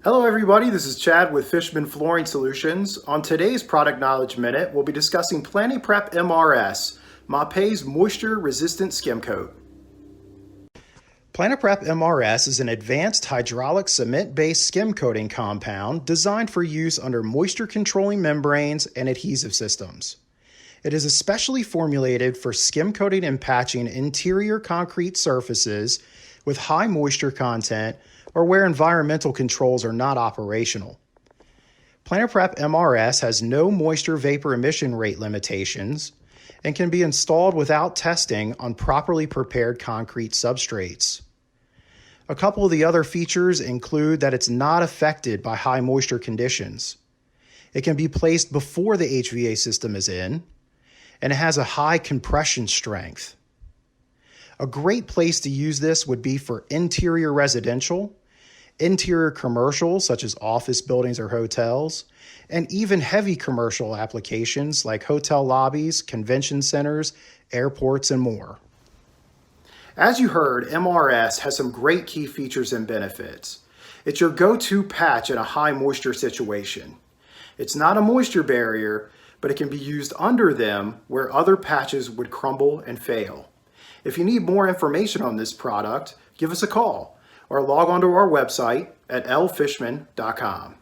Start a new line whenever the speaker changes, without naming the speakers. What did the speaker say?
Hello everybody, this is Chad with Fishman Flooring Solutions. On today's Product Knowledge Minute, we'll be discussing Planiprep MRS, MAPEI's moisture-resistant skim coat. Planiprep MRS is an advanced hydraulic cement-based skim coating compound designed for use under moisture-controlling membranes and adhesive systems. It is especially formulated for skim coating and patching interior concrete surfaces with high moisture content or where environmental controls are not operational. Planiprep MRS has no moisture vapor emission rate limitations and can be installed without testing on properly prepared concrete substrates. A couple of the other features include that it's not affected by high moisture conditions. It can be placed before the HVA system is in, and it has a high compression strength. A great place to use this would be for interior residential, interior commercial such as office buildings or hotels, and even heavy commercial applications like hotel lobbies, convention centers, airports, and more. As you heard, MRS has some great key features and benefits. It's your go-to patch in a high moisture situation. It's not a moisture barrier, but it can be used under them where other patches would crumble and fail. If you need more information on this product, give us a call or log on to our website at lfishman.com.